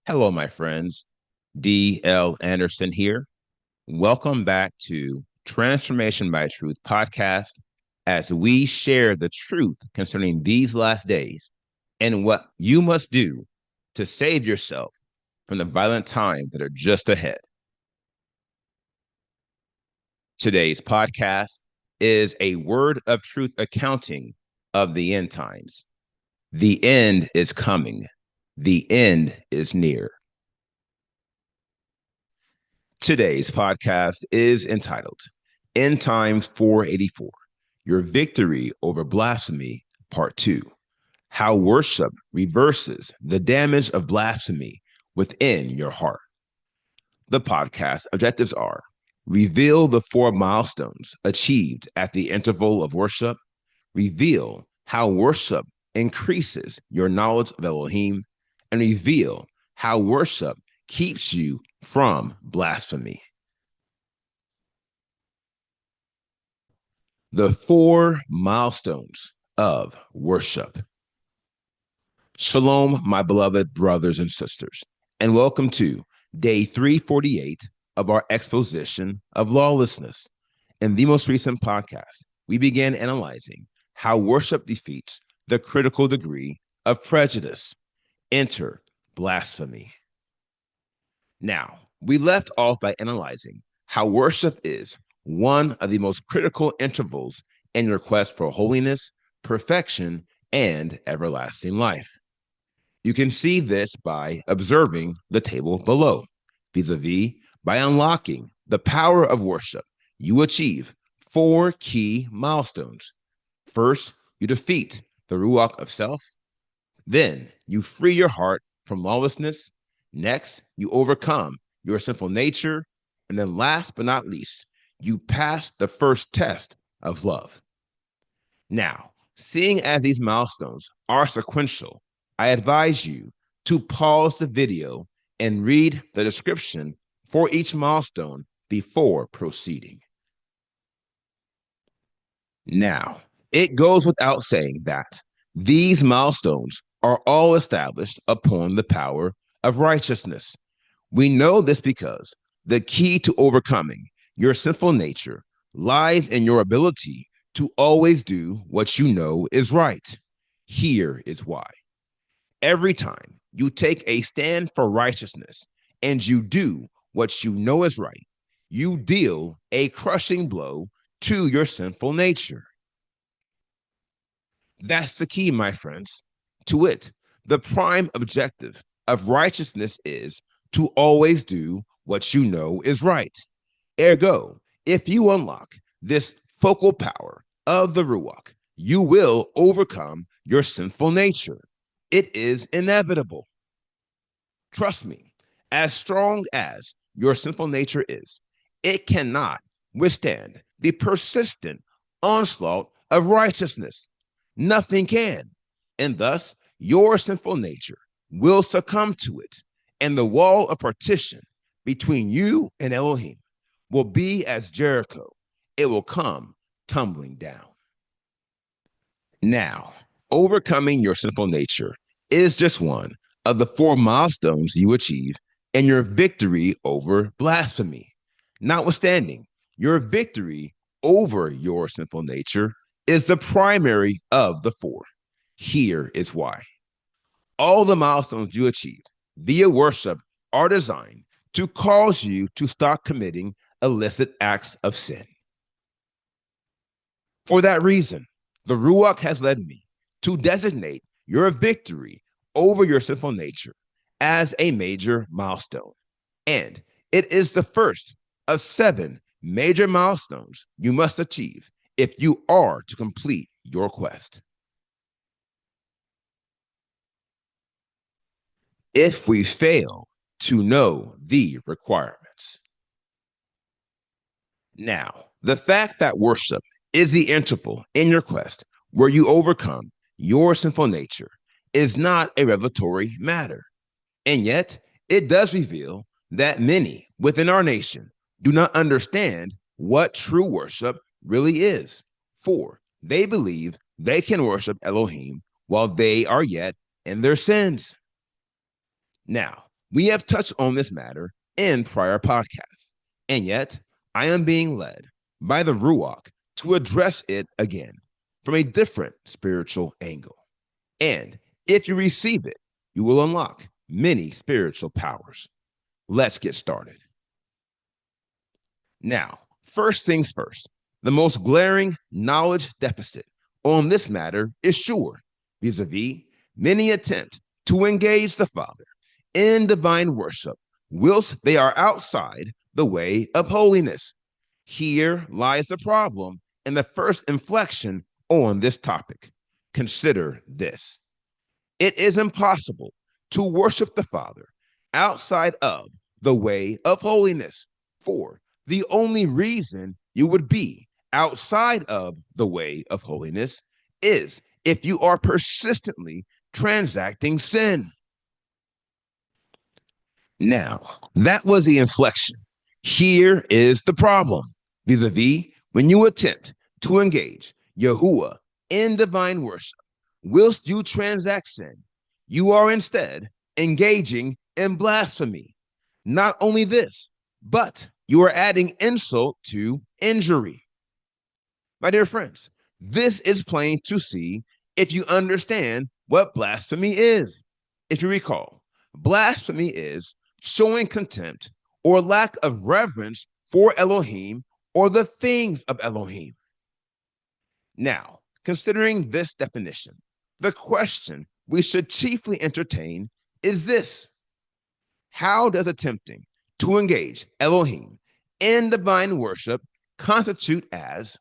Hello, my friends. D.L. Anderson here. Welcome back to Transformation by Truth podcast as we share the truth concerning these last days and what you must do to save yourself from the violent times that are just ahead. Today's podcast is a word of truth accounting of the end times. The end is coming. The end is near. Today's podcast is entitled End Times 484, Your Victory Over Blasphemy, Part 2. How Worship Reverses the Damage of Blasphemy Within Your Heart. The podcast objectives are: reveal the 4 milestones achieved at the interval of worship, reveal how worship increases your knowledge of Elohim, and reveal how worship keeps you from blasphemy. The 4 milestones of worship. Shalom, my beloved brothers and sisters, and welcome to day 348 of our exposition of lawlessness. In the most recent podcast, we began analyzing how worship defeats the critical degree of prejudice. Enter blasphemy. Now, we left off by analyzing how worship is one of the most critical intervals in your quest for holiness, perfection, and everlasting life. You can see this by observing the table below. Vis-a-vis, by unlocking the power of worship, you achieve 4 key milestones. First, you defeat the ruach of self. Then, you free your heart from lawlessness. Next, you overcome your sinful nature. And then last but not least, you pass the first test of love. Now, seeing as these milestones are sequential, I advise you to pause the video and read the description for each milestone before proceeding. Now, it goes without saying that these milestones are all established upon the power of righteousness. We know this because the key to overcoming your sinful nature lies in your ability to always do what you know is right. Here is why. Every time you take a stand for righteousness and you do what you know is right, you deal a crushing blow to your sinful nature. That's the key, my friends. To it, the prime objective of righteousness is to always do what you know is right. Ergo, if you unlock this focal power of the Ruach, you will overcome your sinful nature. It is inevitable. Trust me, as strong as your sinful nature is, it cannot withstand the persistent onslaught of righteousness. Nothing can. And thus, your sinful nature will succumb to it, and the wall of partition between you and Elohim will be as Jericho. It will come tumbling down. Now, overcoming your sinful nature is just one of the 4 milestones you achieve in your victory over blasphemy. Notwithstanding, your victory over your sinful nature is the primary of the 4. Here is why. All the milestones you achieve via worship are designed to cause you to stop committing illicit acts of sin. For that reason, the Ruach has led me to designate your victory over your sinful nature as a major milestone. And it is the first of 7 major milestones you must achieve if you are to complete your quest. If we fail to know the requirements. Now, the fact that worship is the interval in your quest where you overcome your sinful nature is not a revelatory matter. And yet, it does reveal that many within our nation do not understand what true worship really is. For they believe they can worship Elohim while they are yet in their sins. Now, We have touched on this matter in prior podcasts, and yet I am being led by the Ruach to address it again from a different spiritual angle. And if you receive it, you will unlock many spiritual powers. Let's get started. Now, first things first, the most glaring knowledge deficit on this matter is sure, vis-a-vis many attempt to engage the Father in divine worship whilst they are outside the way of holiness. Here lies the problem and the first inflection on this topic. Consider this. It is impossible to worship the Father outside of the way of holiness, for the only reason you would be outside of the way of holiness is if you are persistently transacting sin. Now, that was the inflection. Here is the problem. Vis-a-vis, when you attempt to engage Yahuwah in divine worship, whilst you transact sin, you are instead engaging in blasphemy. Not only this, but you are adding insult to injury. My dear friends, this is plain to see if you understand what blasphemy is. If you recall, blasphemy is showing contempt or lack of reverence for Elohim or the things of Elohim. Now, considering this definition, the question we should chiefly entertain is this: how does attempting to engage Elohim in divine worship constitute as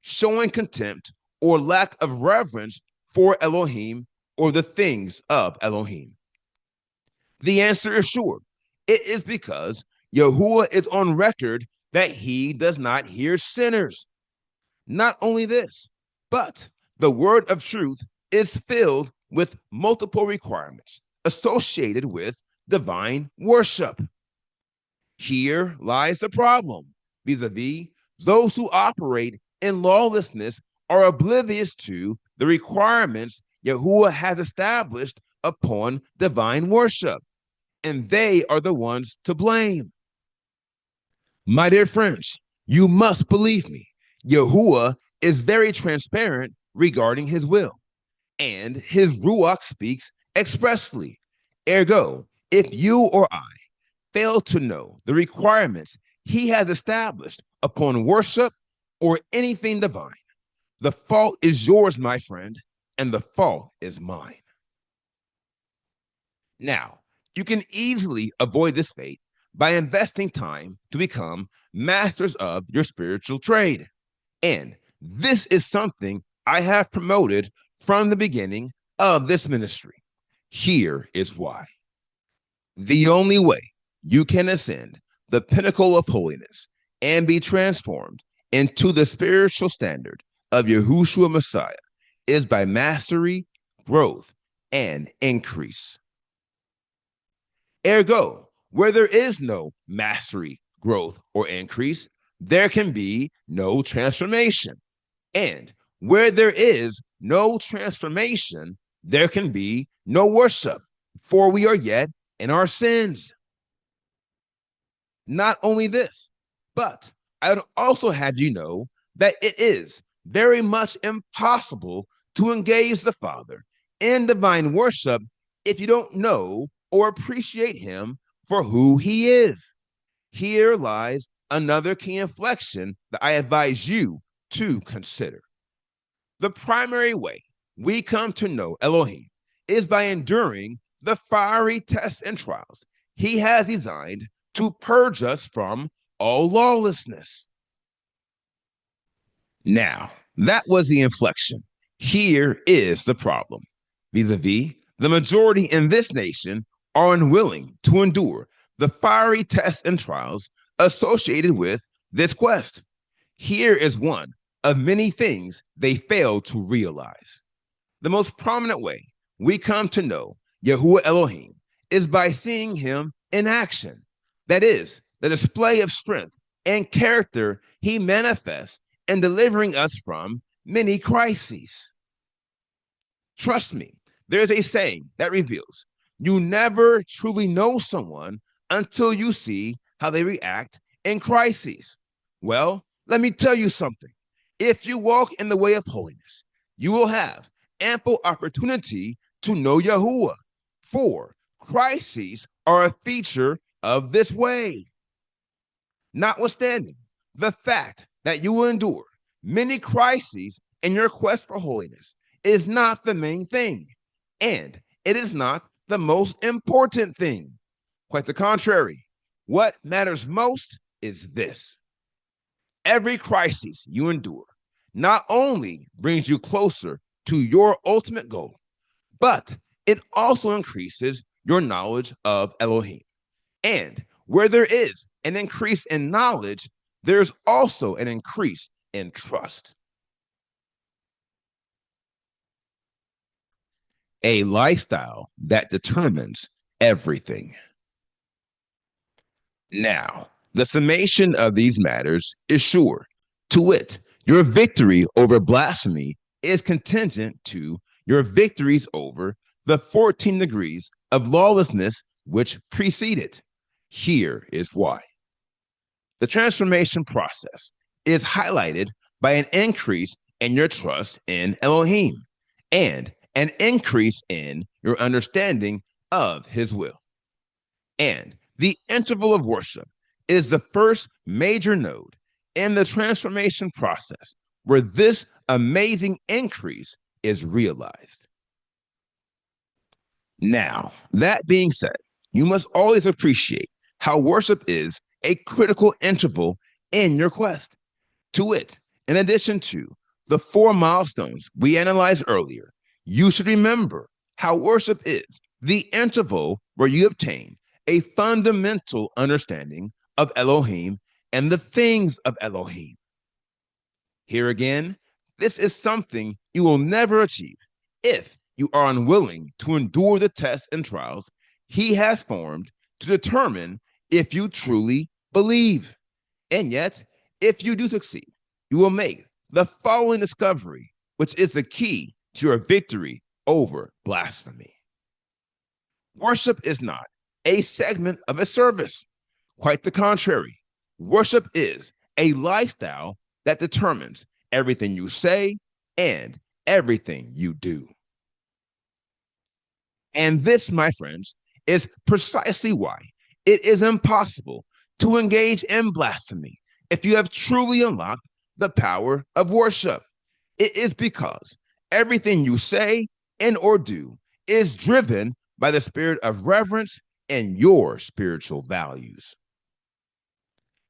showing contempt or lack of reverence for Elohim or the things of Elohim? The answer is sure. It is because Yahuwah is on record that he does not hear sinners. Not only this, but the word of truth is filled with multiple requirements associated with divine worship. Here lies the problem. Vis-a-vis, those who operate in lawlessness are oblivious to the requirements Yahuwah has established upon divine worship, and they are the ones to blame. My dear friends, you must believe me. Yahuwah is very transparent regarding his will, and his Ruach speaks expressly. Ergo, if you or I fail to know the requirements he has established upon worship or anything divine, the fault is yours, my friend, and the fault is mine. Now, you can easily avoid this fate by investing time to become masters of your spiritual trade. And this is something I have promoted from the beginning of this ministry. Here is why. The only way you can ascend the pinnacle of holiness and be transformed into the spiritual standard of Yahushua Messiah is by mastery, growth, and increase. Ergo, where there is no mastery, growth, or increase, there can be no transformation. And where there is no transformation, there can be no worship, for we are yet in our sins. Not only this, but I would also have you know that it is very much impossible to engage the Father in divine worship if you don't know or appreciate him for who he is. Here lies another key inflection that I advise you to consider. The primary way we come to know Elohim is by enduring the fiery tests and trials he has designed to purge us from all lawlessness. Now, that was the inflection. Here is the problem. Vis-a-vis, the majority in this nation are unwilling to endure the fiery tests and trials associated with this quest. Here is one of many things they fail to realize. The most prominent way we come to know Yahuwah Elohim is by seeing him in action. That is, the display of strength and character he manifests in delivering us from many crises. Trust me, there is a saying that reveals You never truly know someone until you see how they react in crises. Well, let me tell you something. If you walk in the way of holiness, you will have ample opportunity to know Yahuwah. For crises are a feature of this way. Notwithstanding the fact that you will endure many crises in your quest for holiness is not the main thing, and it is not the most important thing. Quite the contrary. What matters most is this: every crisis you endure not only brings you closer to your ultimate goal, but it also increases your knowledge of Elohim. And where there is an increase in knowledge, there's also an increase in trust. A lifestyle that determines everything. Now, the summation of these matters is sure. To wit, your victory over blasphemy is contingent to your victories over the 14 degrees of lawlessness which precede it. Here is why. The transformation process is highlighted by an increase in your trust in Elohim and an increase in your understanding of his will. And the interval of worship is the first major node in the transformation process where this amazing increase is realized. Now, that being said, you must always appreciate how worship is a critical interval in your quest. To it, in addition to the four milestones we analyzed earlier, you should remember how worship is the interval where you obtain a fundamental understanding of Elohim and the things of Elohim. Here again, this is something you will never achieve if you are unwilling to endure the tests and trials he has formed to determine if you truly believe. And yet, if you do succeed, you will make the following discovery, which is the key to your victory over blasphemy. Worship is not a segment of a service. Quite the contrary. Worship is a lifestyle that determines everything you say and everything you do. And this, my friends, is precisely why it is impossible to engage in blasphemy if you have truly unlocked the power of worship. It is because everything you say and or do is driven by the spirit of reverence and your spiritual values.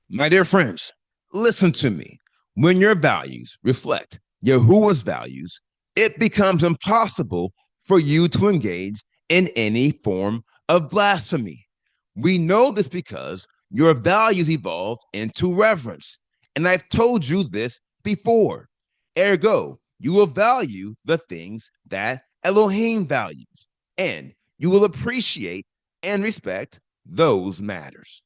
My dear friends, listen to me. When your values reflect Yahuwah's values, it becomes impossible for you to engage in any form of blasphemy. We know this because your values evolve into reverence. And I've told you this before. Ergo, you will value the things that Elohim values, and you will appreciate and respect those matters.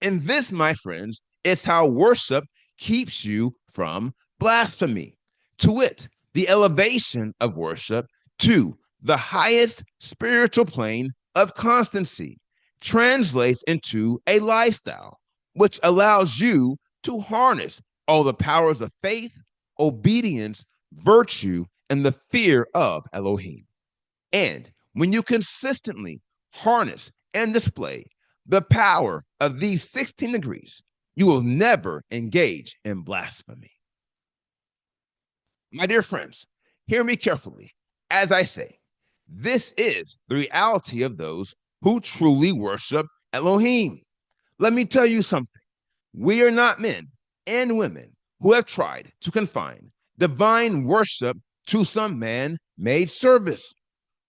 And this, my friends, is how worship keeps you from blasphemy. To wit, the elevation of worship to the highest spiritual plane of constancy translates into a lifestyle which allows you to harness all the powers of faith, obedience, virtue, and the fear of Elohim. And when you consistently harness and display the power of these 16 degrees, you will never engage in blasphemy. My dear friends, hear me carefully. As I say, this is the reality of those who truly worship Elohim. Let me tell you something. We are not men and women who have tried to confine divine worship to some man made service.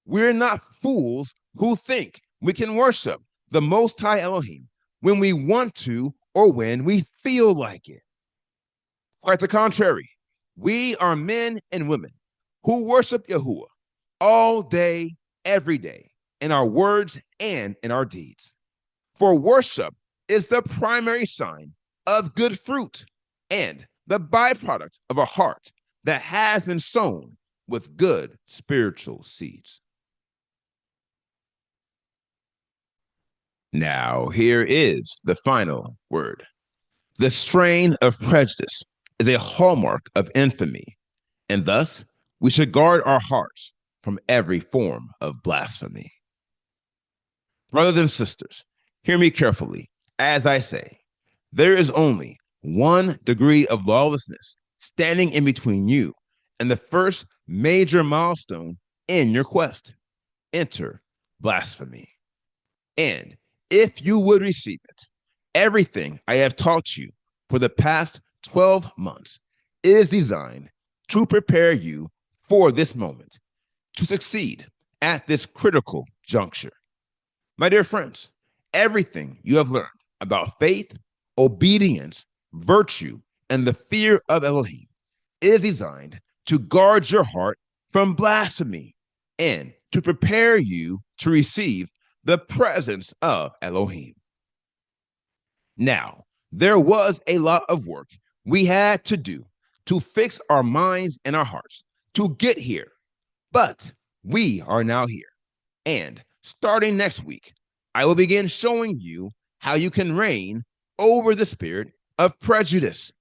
We're not fools who think we can worship the Most High Elohim when we want to or when we feel like it. Quite the contrary. We are men and women who worship Yahuwah all day, every day, in our words and in our deeds. For worship is the primary sign of good fruit and the byproduct of a heart that has been sown with good spiritual seeds. Now, here is the final word. The strain of prejudice is a hallmark of infamy, and thus we should guard our hearts from every form of blasphemy. Brothers and sisters, hear me carefully as I say, there is only one degree of lawlessness standing in between you and the first major milestone in your quest. Enter blasphemy. And if you would receive it, everything I have taught you for the past 12 months is designed to prepare you for this moment, to succeed at this critical juncture. My dear friends, everything you have learned about faith, obedience, virtue, and the fear of Elohim is designed to guard your heart from blasphemy and to prepare you to receive the presence of Elohim. Now, there was a lot of work we had to do to fix our minds and our hearts to get here, but we are now here. And starting next week, I will begin showing you how you can reign over the spirit of prejudice.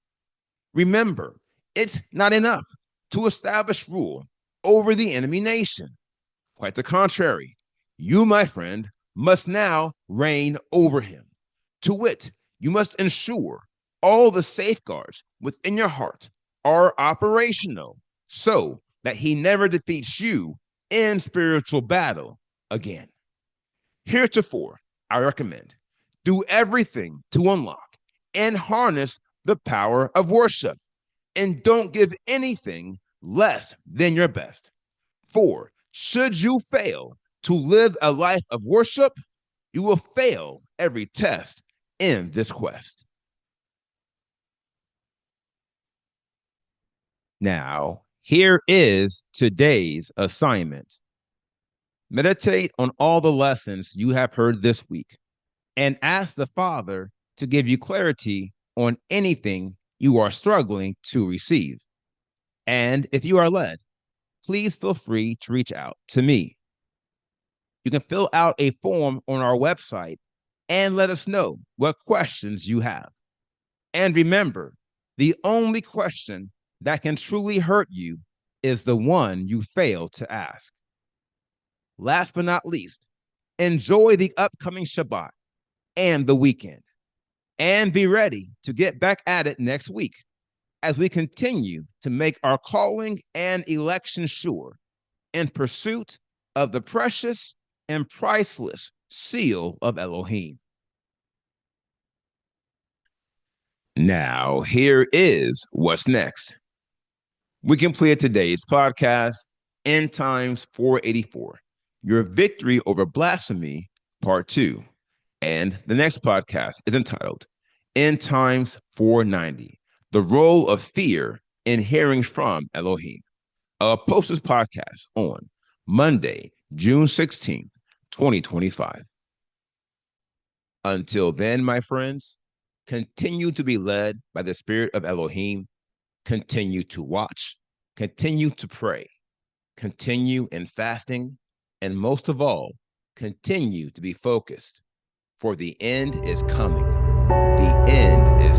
Remember, it's not enough to establish rule over the enemy nation. Quite the contrary, you, my friend, must now reign over him. To wit, you must ensure all the safeguards within your heart are operational so that he never defeats you in spiritual battle again. Heretofore, I recommend do everything to unlock and harness the power of worship, and don't give anything less than your best. For should you fail to live a life of worship, you will fail every test in this quest. Now, here is today's assignment. Meditate on all the lessons you have heard this week and ask the Father to give you clarity on anything you are struggling to receive. And if you are led, please feel free to reach out to me. You can fill out a form on our website and let us know what questions you have. And remember, the only question that can truly hurt you is the one you fail to ask. Last but not least, enjoy the upcoming Shabbat and the weekend, and be ready to get back at it next week as we continue to make our calling and election sure in pursuit of the precious and priceless seal of Elohim. Now, here is what's next. We completed today's podcast, End Times 484, Your Victory Over Blasphemy, Part 2. And the next podcast is entitled End Times 490, The Role of Fear in Hearing from Elohim. I'll post this podcast on Monday, June 16th, 2025. Until then, my friends, continue to be led by the Spirit of Elohim. Continue to watch, continue to pray, continue in fasting, and most of all, continue to be focused, for the end is coming. The end is